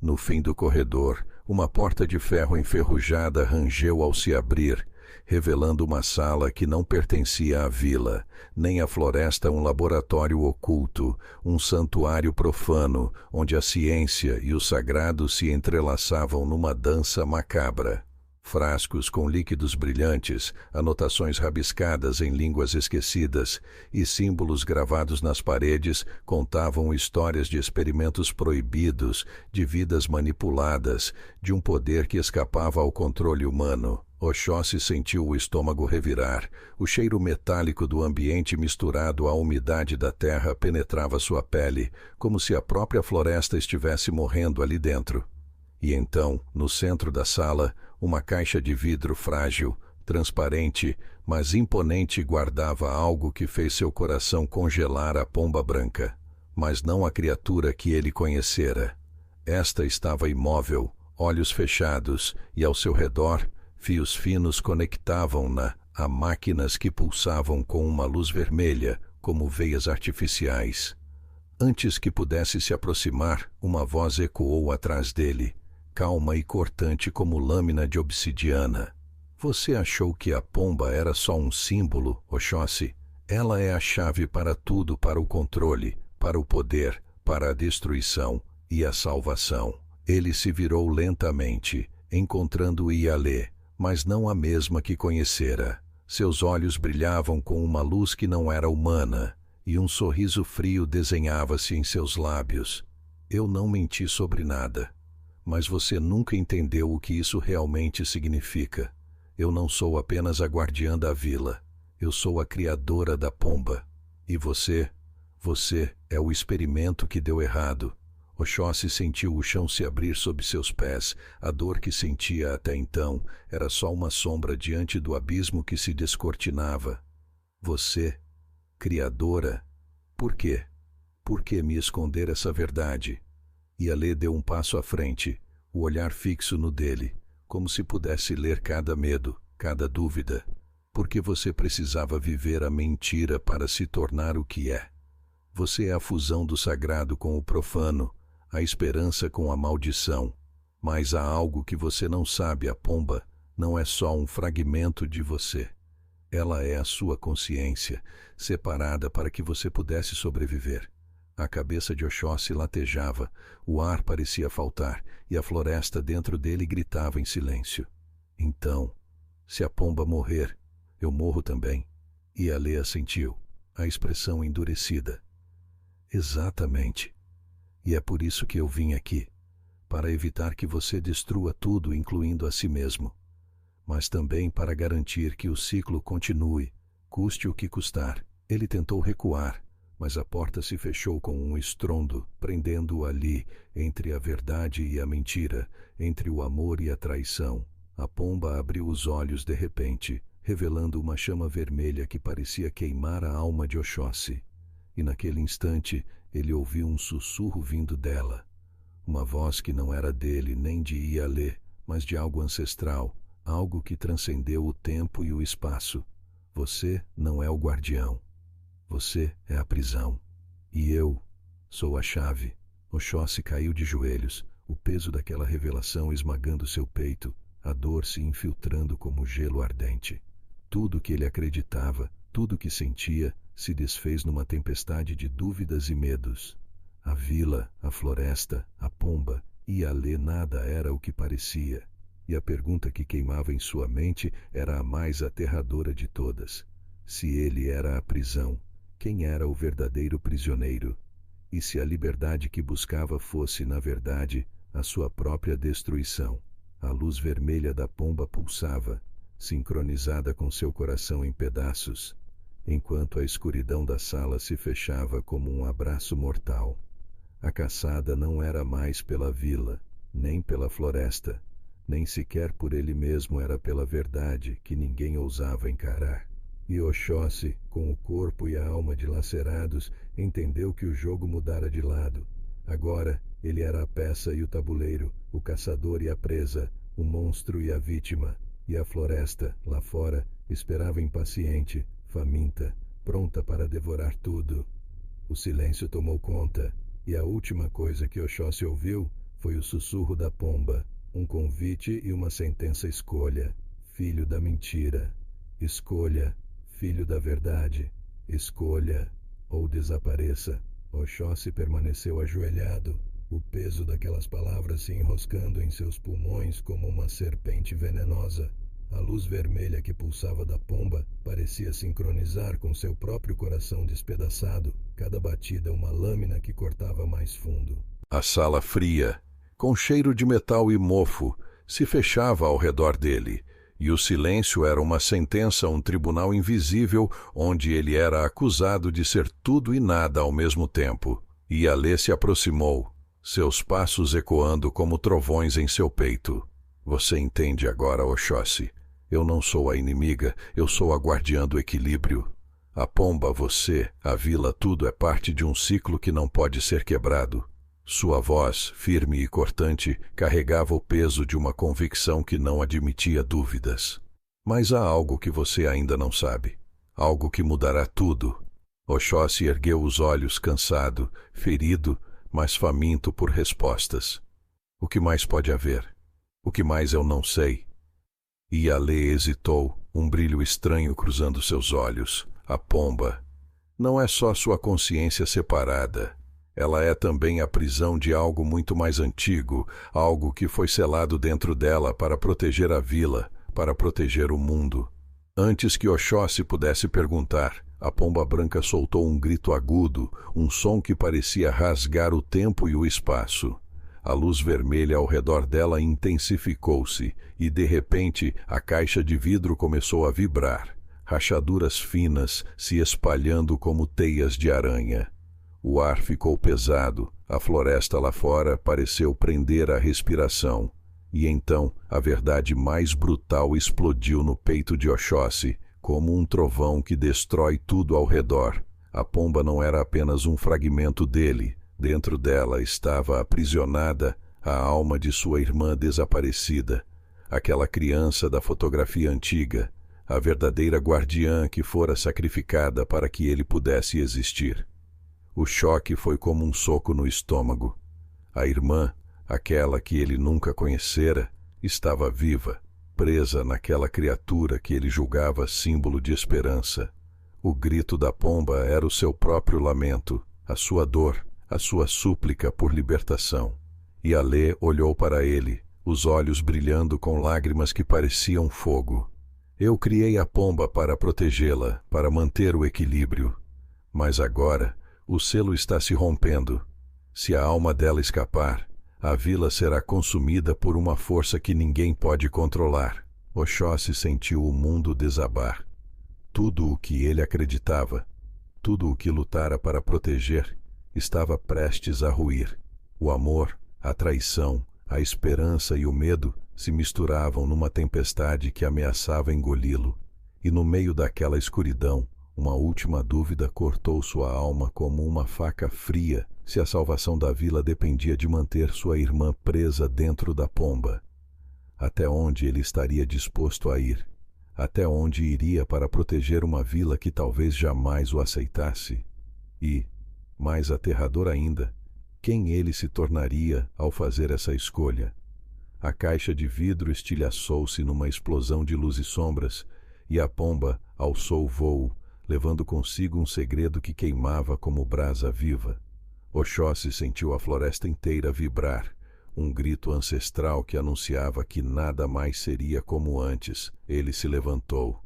No fim do corredor, uma porta de ferro enferrujada rangeu ao se abrir, revelando uma sala que não pertencia à vila, nem à floresta, um laboratório oculto, um santuário profano, onde a ciência e o sagrado se entrelaçavam numa dança macabra. Frascos com líquidos brilhantes, anotações rabiscadas em línguas esquecidas e símbolos gravados nas paredes contavam histórias de experimentos proibidos, de vidas manipuladas, de um poder que escapava ao controle humano. Oxóssi sentiu o estômago revirar. O cheiro metálico do ambiente misturado à umidade da terra penetrava sua pele, como se a própria floresta estivesse morrendo ali dentro. E então, no centro da sala, uma caixa de vidro frágil, transparente, mas imponente, guardava algo que fez seu coração congelar. A pomba branca, mas não a criatura que ele conhecera. Esta estava imóvel, olhos fechados, e ao seu redor, fios finos conectavam-na a máquinas que pulsavam com uma luz vermelha, como veias artificiais. Antes que pudesse se aproximar, uma voz ecoou atrás dele, calma e cortante como lâmina de obsidiana. Você achou que a pomba era só um símbolo, Oxóssi? Ela é a chave para tudo, para o controle, para o poder, para a destruição e a salvação. Ele se virou lentamente, encontrando Ialê, mas não a mesma que conhecera. Seus olhos brilhavam com uma luz que não era humana, e um sorriso frio desenhava-se em seus lábios. Eu não menti sobre nada, mas você nunca entendeu o que isso realmente significa. Eu não sou apenas a guardiã da vila, eu sou a criadora da pomba. E você é o experimento que deu errado. Oxóssi sentiu o chão se abrir sob seus pés. A dor que sentia até então era só uma sombra diante do abismo que se descortinava. Você, criadora, por quê? Por que me esconder essa verdade? E Alê deu um passo à frente, o olhar fixo no dele, como se pudesse ler cada medo, cada dúvida. Porque você precisava viver a mentira para se tornar o que é. Você é a fusão do sagrado com o profano, a esperança com a maldição. Mas há algo que você não sabe: a pomba não é só um fragmento de você. Ela é a sua consciência, separada para que você pudesse sobreviver. A cabeça de Oxóssi latejava, o ar parecia faltar, e a floresta dentro dele gritava em silêncio. Então, se a pomba morrer, eu morro também. E Alê assentiu, a expressão endurecida. Exatamente. E é por isso que eu vim aqui, para evitar que você destrua tudo, incluindo a si mesmo, mas também para garantir que o ciclo continue, custe o que custar. Ele tentou recuar, mas a porta se fechou com um estrondo, prendendo-o ali, entre a verdade e a mentira, entre o amor e a traição. A pomba abriu os olhos de repente, revelando uma chama vermelha que parecia queimar a alma de Oxóssi. E naquele instante ele ouviu um sussurro vindo dela. Uma voz que não era dele nem de Ialê, mas de algo ancestral, algo que transcendeu o tempo e o espaço. Você não é o guardião. Você é a prisão. E eu sou a chave. Oxóssi caiu de joelhos, o peso daquela revelação esmagando seu peito, a dor se infiltrando como gelo ardente. Tudo que ele acreditava, tudo que sentia, se desfez numa tempestade de dúvidas e medos. A vila, a floresta, a pomba, Ialê, nada era o que parecia. E a pergunta que queimava em sua mente era a mais aterradora de todas. Se ele era a prisão, quem era o verdadeiro prisioneiro? E se a liberdade que buscava fosse, na verdade, a sua própria destruição? A luz vermelha da pomba pulsava, sincronizada com seu coração em pedaços, enquanto a escuridão da sala se fechava como um abraço mortal. A caçada não era mais pela vila, nem pela floresta, nem sequer por ele mesmo, era pela verdade que ninguém ousava encarar. E Oxóssi, com o corpo e a alma dilacerados, entendeu que o jogo mudara de lado. Agora ele era a peça e o tabuleiro, o caçador e a presa, o monstro e a vítima. E a floresta, lá fora, esperava impaciente, faminta, pronta para devorar tudo. O silêncio tomou conta, e a última coisa que Oxóssi ouviu foi o sussurro da pomba, um convite e uma sentença: escolha, filho da mentira. Escolha, filho da verdade. Escolha, ou desapareça. Oxóssi permaneceu ajoelhado, o peso daquelas palavras se enroscando em seus pulmões como uma serpente venenosa. A luz vermelha que pulsava da pomba parecia sincronizar com seu próprio coração despedaçado, cada batida uma lâmina que cortava mais fundo. A sala fria, com cheiro de metal e mofo, se fechava ao redor dele, e o silêncio era uma sentença, um tribunal invisível onde ele era acusado de ser tudo e nada ao mesmo tempo. Ialê se aproximou, seus passos ecoando como trovões em seu peito. Você entende agora, Oxóssi? Eu não sou a inimiga, eu sou a guardiã do equilíbrio. A pomba, você, a vila, tudo é parte de um ciclo que não pode ser quebrado. Sua voz, firme e cortante, carregava o peso de uma convicção que não admitia dúvidas. Mas há algo que você ainda não sabe. Algo que mudará tudo. Oxóssi ergueu os olhos, cansado, ferido, mas faminto por respostas. O que mais pode haver? O que mais eu não sei? Ialê hesitou, um brilho estranho cruzando seus olhos. A pomba não é só sua consciência separada. Ela é também a prisão de algo muito mais antigo, algo que foi selado dentro dela para proteger a vila, para proteger o mundo. Antes que Oxóssi pudesse perguntar, a pomba branca soltou um grito agudo, um som que parecia rasgar o tempo e o espaço. A luz vermelha ao redor dela intensificou-se e, de repente, a caixa de vidro começou a vibrar, rachaduras finas se espalhando como teias de aranha. O ar ficou pesado, a floresta lá fora pareceu prender a respiração. E então a verdade mais brutal explodiu no peito de Oxóssi, como um trovão que destrói tudo ao redor. A pomba não era apenas um fragmento dele. Dentro dela estava aprisionada a alma de sua irmã desaparecida, aquela criança da fotografia antiga, a verdadeira guardiã que fora sacrificada para que ele pudesse existir. O choque foi como um soco no estômago. A irmã, aquela que ele nunca conhecera, estava viva, presa naquela criatura que ele julgava símbolo de esperança. O grito da pomba era o seu próprio lamento, a sua dor, a sua súplica por libertação. E Alê olhou para ele, os olhos brilhando com lágrimas que pareciam fogo. Eu criei a pomba para protegê-la, para manter o equilíbrio. Mas agora, o selo está se rompendo. Se a alma dela escapar, a vila será consumida por uma força que ninguém pode controlar. Oxóssi sentiu o mundo desabar. Tudo o que ele acreditava, tudo o que lutara para proteger, estava prestes a ruir. O amor, a traição, a esperança e o medo se misturavam numa tempestade que ameaçava engoli-lo. E no meio daquela escuridão, uma última dúvida cortou sua alma como uma faca fria, se a salvação da vila dependia de manter sua irmã presa dentro da pomba. Até onde ele estaria disposto a ir? Até onde iria para proteger uma vila que talvez jamais o aceitasse? E, mais aterrador ainda, quem ele se tornaria ao fazer essa escolha? A caixa de vidro estilhaçou-se numa explosão de luz e sombras, e a pomba alçou voo, levando consigo um segredo que queimava como brasa viva. Oxóssi sentiu a floresta inteira vibrar, um grito ancestral que anunciava que nada mais seria como antes. Ele se levantou,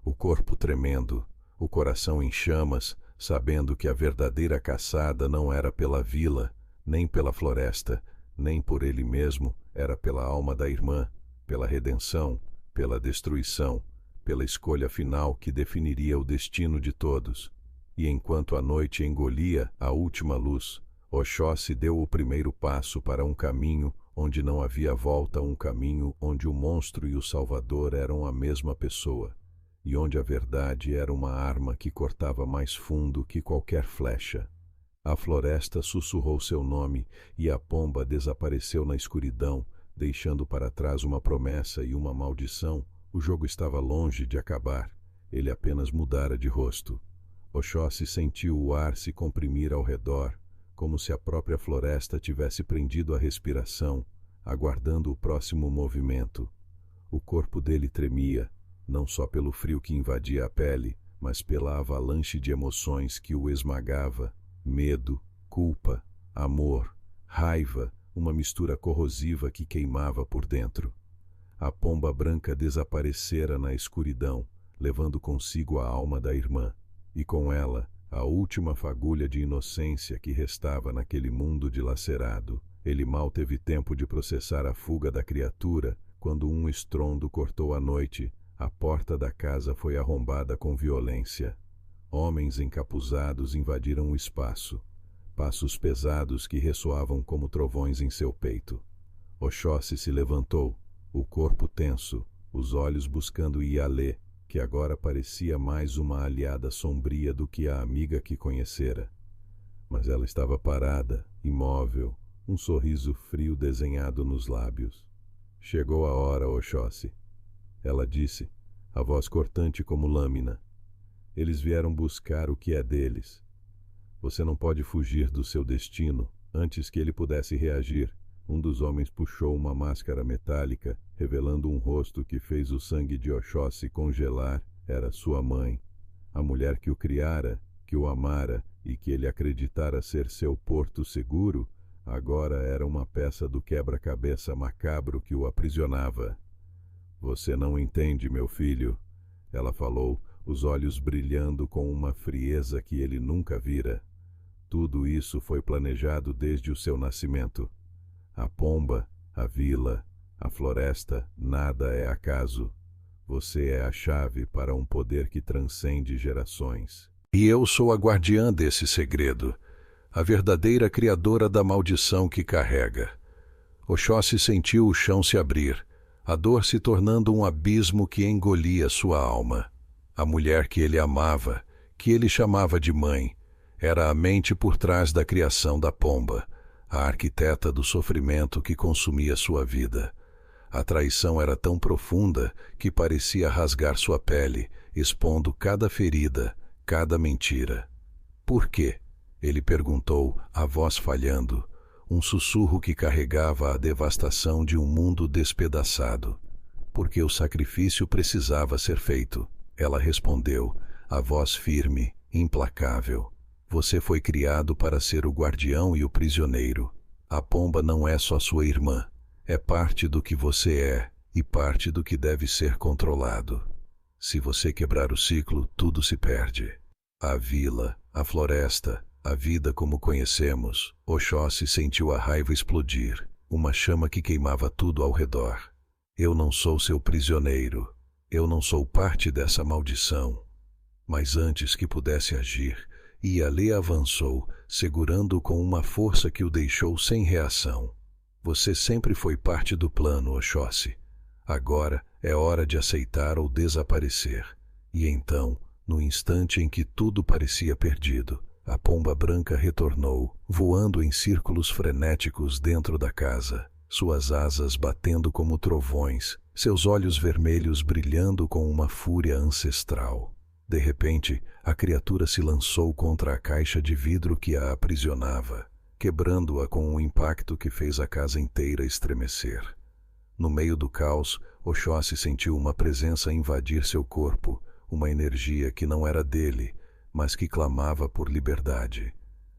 o corpo tremendo, o coração em chamas, sabendo que a verdadeira caçada não era pela vila, nem pela floresta, nem por ele mesmo, era pela alma da irmã, pela redenção, pela destruição, pela escolha final que definiria o destino de todos. E enquanto a noite engolia a última luz, Oxóssi deu o primeiro passo para um caminho onde não havia volta, um caminho onde o monstro e o Salvador eram a mesma pessoa, e onde a verdade era uma arma que cortava mais fundo que qualquer flecha. A floresta sussurrou seu nome e a pomba desapareceu na escuridão, deixando para trás uma promessa e uma maldição. O jogo estava longe de acabar, ele apenas mudara de rosto. Oxóssi sentiu o ar se comprimir ao redor, como se a própria floresta tivesse prendido a respiração, aguardando o próximo movimento. O corpo dele tremia, não só pelo frio que invadia a pele, mas pela avalanche de emoções que o esmagava: medo, culpa, amor, raiva, uma mistura corrosiva que queimava por dentro. A pomba branca desaparecera na escuridão, levando consigo a alma da irmã, e com ela a última fagulha de inocência que restava naquele mundo dilacerado. Ele mal teve tempo de processar a fuga da criatura, quando um estrondo cortou a noite. A porta da casa foi arrombada com violência. Homens encapuzados invadiram o espaço, passos pesados que ressoavam como trovões em seu peito. Oxóssi se levantou, o corpo tenso, os olhos buscando Ialê, que agora parecia mais uma aliada sombria do que a amiga que conhecera. Mas ela estava parada, imóvel, um sorriso frio desenhado nos lábios. Chegou a hora, Oxóssi. Ela disse, a voz cortante como lâmina. Eles vieram buscar o que é deles. Você não pode fugir do seu destino. Antes que ele pudesse reagir, um dos homens puxou uma máscara metálica, revelando um rosto que fez o sangue de Oxóssi congelar. Era sua mãe, a mulher que o criara, que o amara e que ele acreditara ser seu porto seguro, agora era uma peça do quebra-cabeça macabro que o aprisionava. Você não entende, meu filho. ela falou, os olhos brilhando com uma frieza que ele nunca vira. Tudo isso foi planejado desde o seu nascimento. A pomba, a vila, a floresta, nada é acaso. Você é a chave para um poder que transcende gerações. E eu sou a guardiã desse segredo, a verdadeira criadora da maldição que carrega. Oxóssi sentiu o chão se abrir, a dor se tornando um abismo que engolia sua alma. A mulher que ele amava, que ele chamava de mãe, era a mente por trás da criação da pomba, a arquiteta do sofrimento que consumia sua vida. A traição era tão profunda que parecia rasgar sua pele, expondo cada ferida, cada mentira. Por quê? Ele perguntou, a voz falhando, um sussurro que carregava a devastação de um mundo despedaçado. Porque o sacrifício precisava ser feito. Ela respondeu, a voz firme, implacável. Você foi criado para ser o guardião e o prisioneiro. A pomba não é só sua irmã. É parte do que você é e parte do que deve ser controlado. Se você quebrar o ciclo, tudo se perde. A vila, a floresta, a vida como conhecemos. Oxóssi sentiu a raiva explodir, uma chama que queimava tudo ao redor. Eu não sou seu prisioneiro. Eu não sou parte dessa maldição. Mas antes que pudesse agir, Ialê avançou, segurando-o com uma força que o deixou sem reação. Você sempre foi parte do plano, Oxóssi. Agora é hora de aceitar ou desaparecer. E então, no instante em que tudo parecia perdido, a pomba branca retornou, voando em círculos frenéticos dentro da casa, suas asas batendo como trovões, seus olhos vermelhos brilhando com uma fúria ancestral. De repente, a criatura se lançou contra a caixa de vidro que a aprisionava, quebrando-a com um impacto que fez a casa inteira estremecer. No meio do caos, Oxóssi sentiu uma presença invadir seu corpo, uma energia que não era dele, mas que clamava por liberdade.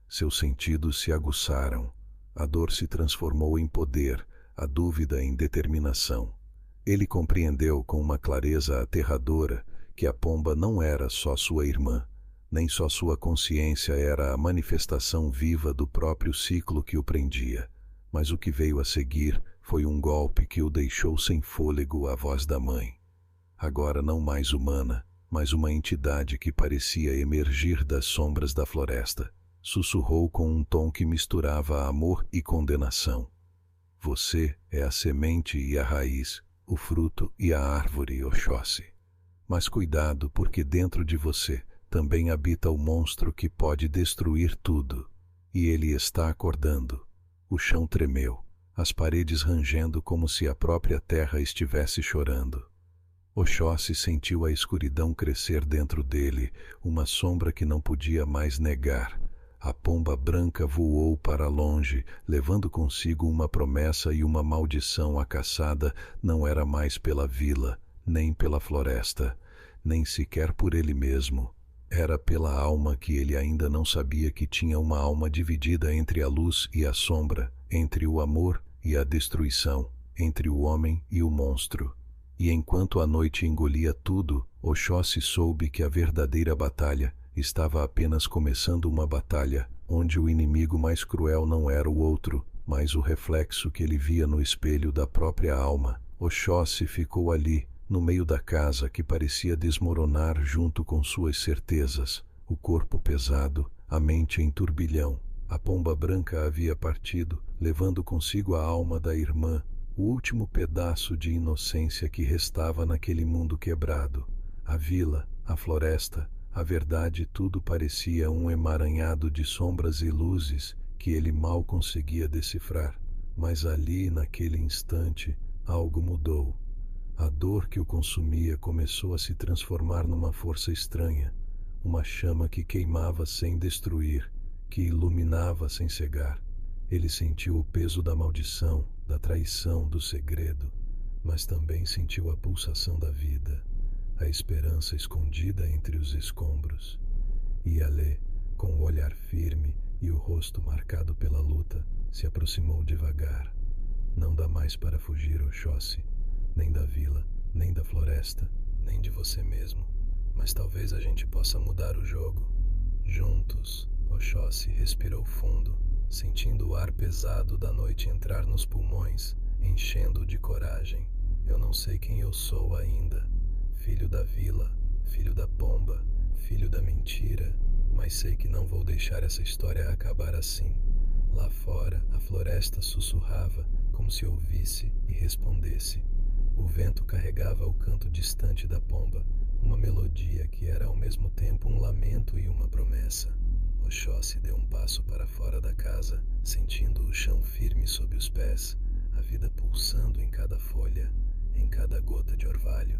Seus sentidos se aguçaram, a dor se transformou em poder, a dúvida em determinação. Ele compreendeu com uma clareza aterradora que a pomba não era só sua irmã, nem só sua consciência era a manifestação viva do próprio ciclo que o prendia, mas o que veio a seguir foi um golpe que o deixou sem fôlego à voz da mãe. Agora não mais humana, mas uma entidade que parecia emergir das sombras da floresta, sussurrou com um tom que misturava amor e condenação. Você é a semente e a raiz, o fruto e a árvore, Oxóssi. Mas cuidado, porque dentro de você também habita o monstro que pode destruir tudo. E ele está acordando. O chão tremeu, as paredes rangendo como se a própria terra estivesse chorando. Oxóssi sentiu a escuridão crescer dentro dele, uma sombra que não podia mais negar. A pomba branca voou para longe, levando consigo uma promessa e uma maldição. A caçada não era mais pela vila, nem pela floresta, nem sequer por ele mesmo. Era pela alma que ele ainda não sabia que tinha, uma alma dividida entre a luz e a sombra, entre o amor e a destruição, entre o homem e o monstro. E enquanto a noite engolia tudo, Oxóssi soube que a verdadeira batalha estava apenas começando, uma batalha onde o inimigo mais cruel não era o outro, mas o reflexo que ele via no espelho da própria alma. Oxóssi ficou ali, no meio da casa que parecia desmoronar junto com suas certezas, o corpo pesado, a mente em turbilhão. A pomba branca havia partido, levando consigo a alma da irmã, o último pedaço de inocência que restava naquele mundo quebrado. A vila, a floresta, a verdade, tudo parecia um emaranhado de sombras e luzes que ele mal conseguia decifrar. Mas ali, naquele instante, algo mudou. A dor que o consumia começou a se transformar numa força estranha, uma chama que queimava sem destruir, que iluminava sem cegar. Ele sentiu o peso da maldição, da traição, do segredo, mas também sentiu a pulsação da vida, a esperança escondida entre os escombros. Ialê, com o olhar firme e o rosto marcado pela luta, se aproximou devagar. Não dá mais para fugir, Oxóssi, nem da vila, nem da floresta, nem de você mesmo, mas talvez a gente possa mudar o jogo. Juntos, Oxóssi respirou fundo, sentindo o ar pesado da noite entrar nos pulmões, enchendo-o de coragem. Eu não sei quem eu sou ainda, filho da vila, filho da pomba, filho da mentira, mas sei que não vou deixar essa história acabar assim. Lá fora, a floresta sussurrava, como se ouvisse e respondesse. O vento carregava o canto distante da pomba, uma melodia que era ao mesmo tempo um lamento e uma promessa. Oxóssi deu um passo para fora da casa, sentindo o chão firme sob os pés, a vida pulsando em cada folha, em cada gota de orvalho.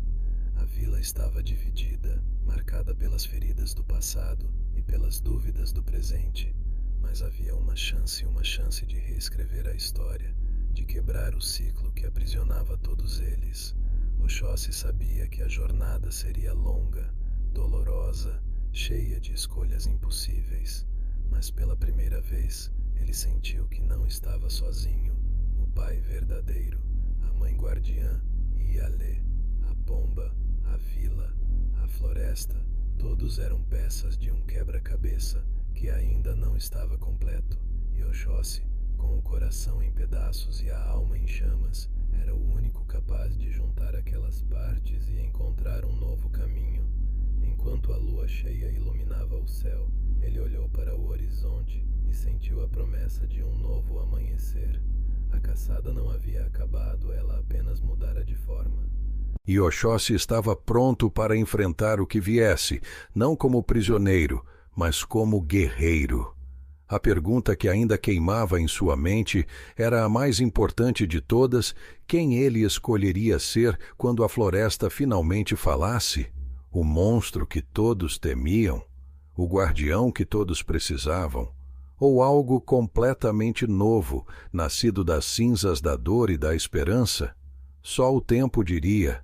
A vila estava dividida, marcada pelas feridas do passado e pelas dúvidas do presente, mas havia uma chance de reescrever a história, de quebrar o ciclo que aprisionava todos eles. Oxóssi sabia que a jornada seria longa, dolorosa, cheia de escolhas impossíveis, mas pela primeira vez ele sentiu que não estava sozinho. O pai verdadeiro, a mãe guardiã e Yalê, a pomba, a vila, a floresta, todos eram peças de um quebra-cabeça que ainda não estava completo, e Oxóssi, com o coração em pedaços e a alma em chamas, era o único capaz de juntar aquelas partes e encontrar um novo caminho. Enquanto a lua cheia iluminava o céu, ele olhou para o horizonte e sentiu a promessa de um novo amanhecer. A caçada não havia acabado, ela apenas mudara de forma. E Oxóssi estava pronto para enfrentar o que viesse, não como prisioneiro, mas como guerreiro. A pergunta que ainda queimava em sua mente era a mais importante de todas: quem ele escolheria ser quando a floresta finalmente falasse? O monstro que todos temiam? O guardião que todos precisavam? Ou algo completamente novo, nascido das cinzas da dor e da esperança? Só o tempo diria.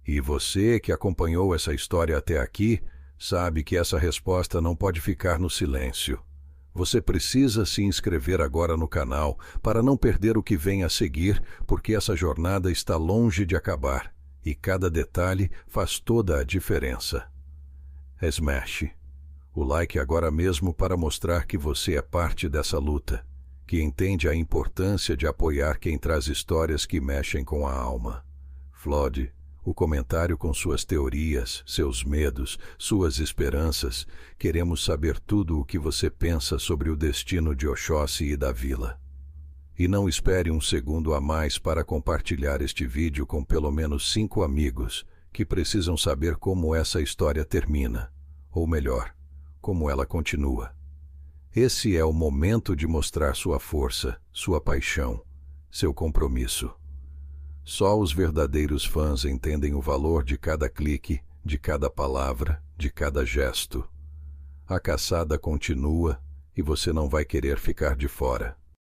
E você que acompanhou essa história até aqui, sabe que essa resposta não pode ficar no silêncio. Você precisa se inscrever agora no canal para não perder o que vem a seguir, porque essa jornada está longe de acabar e cada detalhe faz toda a diferença. Smash o like agora mesmo para mostrar que você é parte dessa luta, que entende a importância de apoiar quem traz histórias que mexem com a alma. Flood o comentário com suas teorias, seus medos, suas esperanças. Queremos saber tudo o que você pensa sobre o destino de Oxóssi e da vila. E não espere um segundo a mais para compartilhar este vídeo com pelo menos 5 amigos que precisam saber como essa história termina, ou melhor, como ela continua. Esse é o momento de mostrar sua força, sua paixão, seu compromisso. Só os verdadeiros fãs entendem o valor de cada clique, de cada palavra, de cada gesto. A caçada continua e você não vai querer ficar de fora.